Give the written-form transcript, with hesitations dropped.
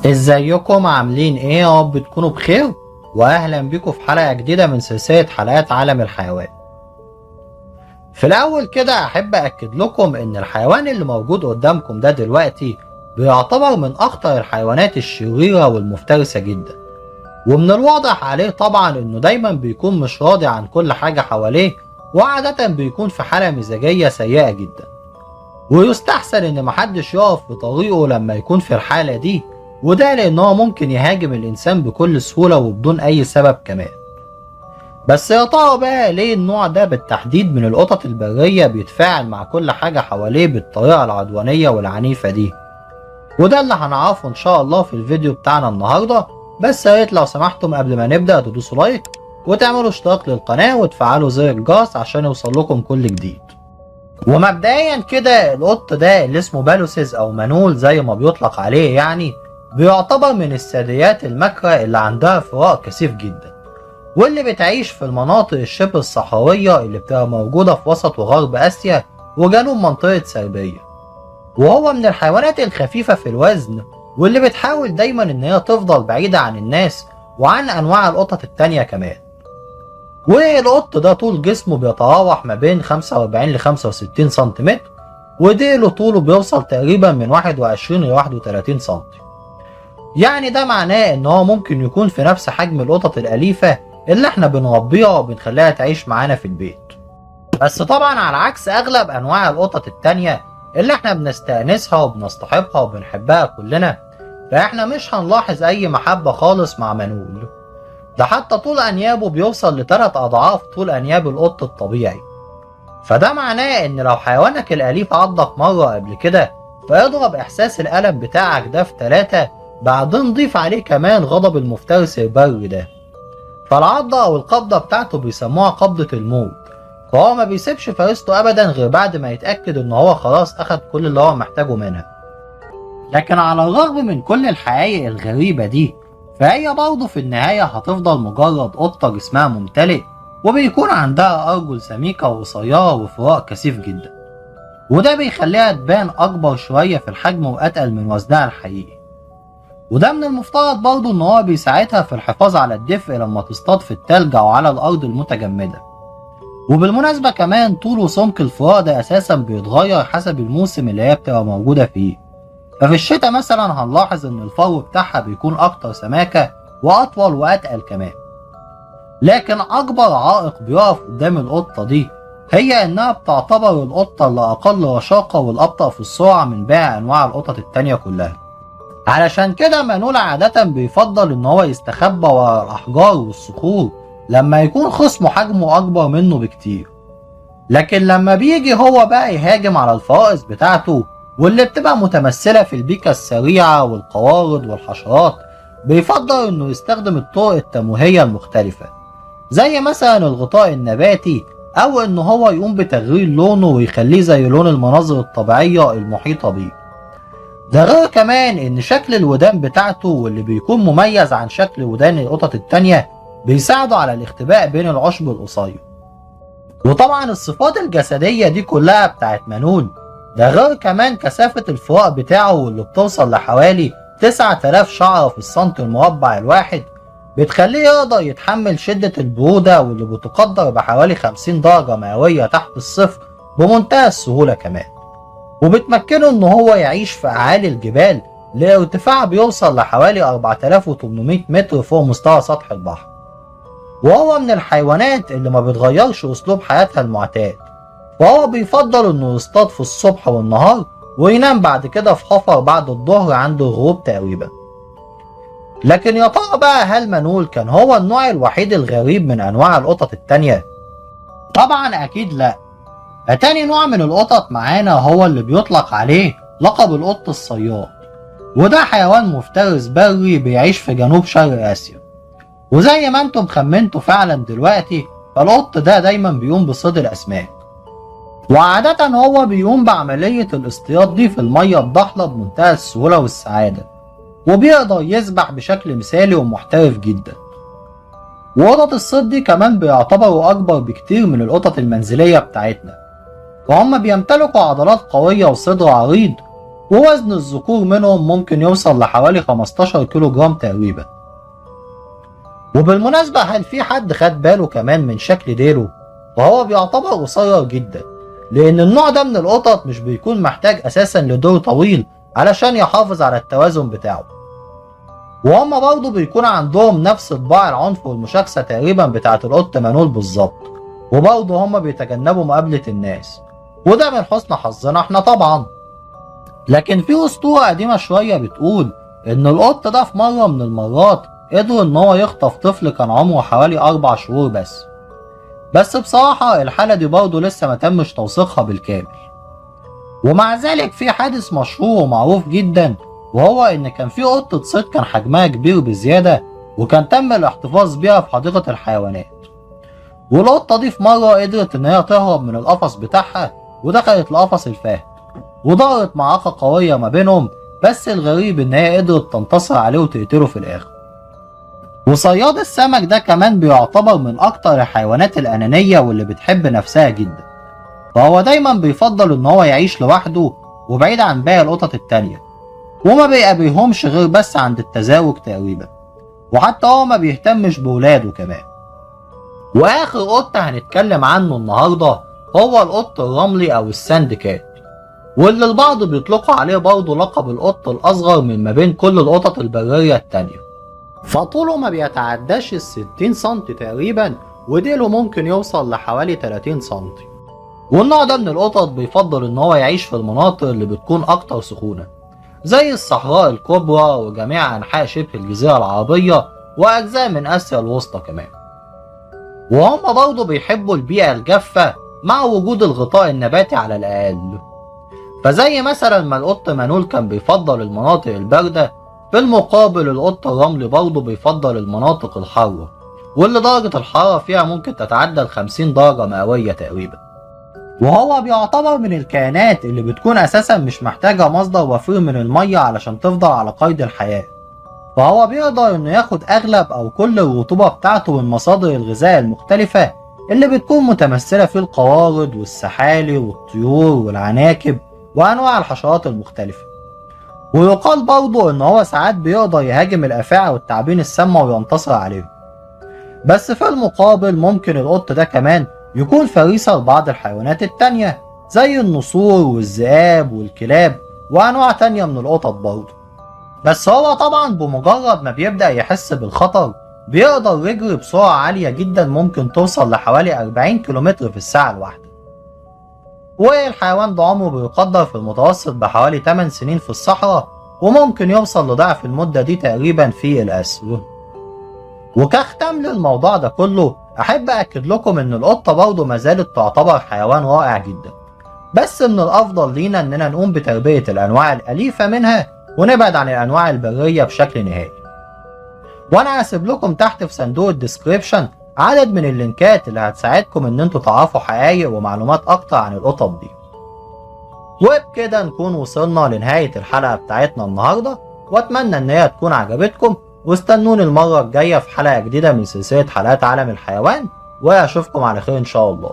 ازيكم عاملين ايه؟ يا رب تكونوا بخير، واهلا بيكم في حلقة جديدة من سلسلة حلقات عالم الحيوان. في الاول كده احب اكد لكم ان الحيوان اللي موجود قدامكم ده دلوقتي بيعتبر من اخطر الحيوانات الشريرة والمفترسة جدا، ومن الواضح عليه طبعا انه دايما بيكون مش راضي عن كل حاجة حواليه، وعادة بيكون في حالة مزاجية سيئة جدا، ويستحسن ان محدش يقف في طريقه لما يكون في الحالة دي، وده لان هو ممكن يهاجم الانسان بكل سهولة وبدون اي سبب كمان. بس يا ترى بقى ليه النوع ده بالتحديد من القطط البرية بيتفاعل مع كل حاجة حواليه بالطريقة العدوانية والعنيفة دي؟ وده اللي هنعرفه ان شاء الله في الفيديو بتاعنا النهاردة. بس يا ريت لو سمحتم قبل ما نبدأ تدوسوا لايك وتعملوا اشتراك للقناة وتفعلوا زر الجرس عشان يوصل لكم كل جديد. ومبدئيا كده القط ده اللي اسمه بالوسيز او منول زي ما بيطلق عليه، يعني بيعتبر من الثدييات المكرة اللي عندها فراء كثيف جدا، واللي بتعيش في المناطق الشبه الصحراوية اللي بتبقى موجودة في وسط وغرب آسيا وجنوب منطقة سربيا. وهو من الحيوانات الخفيفة في الوزن، واللي بتحاول دايما ان هي تفضل بعيدة عن الناس وعن انواع القطط التانية كمان. والقط ده طول جسمه بيتراوح ما بين 45 ل 65 سنتيمتر، وديله طوله بيوصل تقريبا من 21 ل 31 سنتي. يعني ده معناه ان هو ممكن يكون في نفس حجم القطط الأليفة اللي احنا بنربيها وبنخليها تعيش معانا في البيت. بس طبعا على عكس اغلب انواع القطط التانية اللي احنا بنستأنسها وبنصطحبها وبنحبها كلنا، فاحنا مش هنلاحظ اي محبة خالص مع منول. ده حتى طول انيابه بيوصل ل3 اضعاف طول انياب القط الطبيعي. فده معناه ان لو حيوانك الاليف عضك مرة قبل كده، فاضرب احساس الالم بتاعك ده في 3، بعدين ضيف عليه كمان غضب المفترس البري ده. فالعضة او القبضة بتاعته بيسموها قبضة الموت، فهو ما بيسيبش فريسته ابدا غير بعد ما يتأكد ان هو خلاص اخد كل اللي هو محتاجه منها. لكن على الرغم من كل الحقائق الغريبة دي، فهي برضه في النهاية هتفضل مجرد قطة جسمها ممتلئ، وبيكون عندها أرجل سميكة وقصيرة وفراء كثيف جدا، وده بيخليها تبان أكبر شوية في الحجم وأتقل من وزنها الحقيقي. وده من المفترض برضه إن هو بيساعدها في الحفاظ على الدفء لما تصطاد في التلج أو على الأرض المتجمدة. وبالمناسبة كمان طول وسمك الفراء ده أساسا بيتغير حسب الموسم اللي هي بتبقى موجودة فيه. ففي الشتاء مثلا هنلاحظ ان الفرو بتاعها بيكون اكتر سماكة واطول واتقل كمان. لكن اكبر عائق بيقف قدام القطة دي هي انها بتعتبر القطة اللي اقل رشاقة والابطأ في السرعة من باقي انواع القطط التانية كلها. علشان كده منول عادة بيفضل ان هو يستخبى ورا الاحجار والصخور لما يكون خصمه حجمه اكبر منه بكتير. لكن لما بيجي هو بقى يهاجم على الفرائس بتاعته، واللي بتبقى متمثلة في البيكة السريعة والقوارض والحشرات، بيفضل انه يستخدم الطرق التمويهية المختلفة، زي مثلا الغطاء النباتي، او انه هو يقوم بتغيير لونه ويخليه زي لون المناظر الطبيعية المحيطة بيه. ده غير كمان ان شكل الودان بتاعته واللي بيكون مميز عن شكل ودان القطط التانية بيساعده على الاختباء بين العشب القصير. وطبعا الصفات الجسدية دي كلها بتاعت منول، ده غير كمان كثافة الفراء بتاعه واللي بتوصل لحوالي 9000 شعرة في السنتي المربع الواحد، بتخليه يقدر يتحمل شدة البرودة واللي بتقدر بحوالي 50 درجة مئوية تحت الصفر بمنتهى السهولة كمان. وبتمكنه ان هو يعيش في اعالي الجبال لارتفاع بيوصل لحوالي 4800 متر فوق مستوى سطح البحر. وهو من الحيوانات اللي ما بتغيرش اسلوب حياتها المعتاد، وهو بيفضل انه يصطاد في الصبح والنهار وينام بعد كده في حفر بعد الظهر عند الغروب تقريبا. لكن يا ترى بقى هل منول كان هو النوع الوحيد الغريب من انواع القطط التانية؟ طبعا اكيد لا. تاني نوع من القطط معانا هو اللي بيطلق عليه لقب القط الصياد، وده حيوان مفترس بري بيعيش في جنوب شرق اسيا. وزي ما انتم خمنتوا فعلا دلوقتي، فالقط ده دايما بيقوم بصيد الاسماك، وعادة هو بيقوم بعملية الاصطياد دي في المية الضحلة بمنتهى السهولة والسعادة، وبيقدر يسبح بشكل مثالي ومحترف جدا. وقطط الصيد دي كمان بيعتبروا أكبر بكتير من القطط المنزلية بتاعتنا، وهم بيمتلكوا عضلات قوية وصدر عريض، ووزن الذكور منهم ممكن يوصل لحوالي 15 كيلو جرام تقريبا. وبالمناسبة، هل في حد خد باله كمان من شكل ديله؟ وهو بيعتبر قصير جدا، لأن النوع ده من القطط مش بيكون محتاج أساسا لديل طويل علشان يحافظ على التوازن بتاعه. وهم برضه بيكون عندهم نفس طباع العنف والمشاكسة تقريبا بتاعت القط مانول بالظبط، وبرضه هم بيتجنبوا مقابلة الناس، وده من حسن حظنا احنا طبعا. لكن في أسطورة قديمة شوية بتقول إن القط ده في مرة من المرات قدر إن هو يخطف طفل كان عمره حوالي 4 شهور بس بصراحة الحالة دي برضه لسه ما تمش توثيقها بالكامل. ومع ذلك في حادث مشهور ومعروف جدا، وهو إن كان في قطة صيد كان حجمها كبير بزيادة، وكان تم الاحتفاظ بيها في حديقة الحيوانات. والقطة دي في مرة قدرت إن هي تهرب من القفص بتاعها ودخلت لقفص الفهد، ودارت معركة قوية ما بينهم، بس الغريب إن هي قدرت تنتصر عليه وتقتله في الآخر. وصياد السمك ده كمان بيعتبر من أكتر الحيوانات الأنانية واللي بتحب نفسها جدا، فهو دايما بيفضل إن هو يعيش لوحده وبعيد عن باقي القطط التانية، وما بيقابلهمش غير بس عند التزاوج تقريبا، وحتى هو ما بيهتمش بولاده كمان. وآخر قط هنتكلم عنه النهاردة هو القط الرملي أو الساند كات، واللي البعض بيطلقوا عليه برضه لقب القط الأصغر من ما بين كل القطط البرية التانية. فطوله ما بيتعداش 60 سنتي تقريبا، وديله ممكن يوصل لحوالي 30 سنتي. والنوع ده من القطط بيفضل ان هو يعيش في المناطق اللي بتكون اكتر سخونة، زي الصحراء الكبرى وجميع انحاء شبه الجزيرة العربية واجزاء من اسيا الوسطى كمان. وهم برضه بيحبوا البيئة الجافة مع وجود الغطاء النباتي على الاقل. فزي مثلا ما القط مانول كان بيفضل المناطق الباردة، في المقابل القط الرملي برضه بيفضل المناطق الحارة، واللي درجة الحرارة فيها ممكن تتعدى 50 درجة مئوية تقريبا. وهو بيعتبر من الكائنات اللي بتكون أساسا مش محتاجة مصدر وفير من المية علشان تفضل على قيد الحياة، فهو بيقدر إنه ياخد أغلب أو كل الرطوبة بتاعته من مصادر الغذاء المختلفة اللي بتكون متمثلة في القوارض والسحالي والطيور والعناكب وأنواع الحشرات المختلفة. ويقال برضه إن هو ساعات بيقدر يهاجم الأفاعي والتعابين السامة وينتصر عليهم. بس في المقابل ممكن القط ده كمان يكون فريسة لبعض الحيوانات التانية زي النسور والذئاب والكلاب وأنواع تانية من القطط برضه. بس هو طبعا بمجرد ما بيبدأ يحس بالخطر بيقدر يجري بسرعة عالية جدا، ممكن توصل لحوالي 40 كيلومتر في الساعة الواحدة. والحيوان ده عمره بيقدر في المتوسط بحوالي 8 سنين في الصحراء، وممكن يوصل لضعف المدة دي تقريبا في الأسر. وكختم للموضوع ده كله أحب أكد لكم إن القطة برضه ما زالت تعتبر حيوان رائع جدا، بس من الأفضل لينا إننا نقوم بتربية الأنواع الأليفة منها ونبعد عن الأنواع البرية بشكل نهائي. وأنا هسيب لكم تحت في صندوق الديسكريبشن عدد من اللينكات اللي هتساعدكم إن انتوا تعرفوا حقائق ومعلومات أكتر عن القطط دي. وبكده نكون وصلنا لنهاية الحلقة بتاعتنا النهاردة، وأتمنى إن هي تكون عجبتكم، واستنوني المرة الجاية في حلقة جديدة من سلسلة حلقات عالم الحيوان، وأشوفكم على خير إن شاء الله.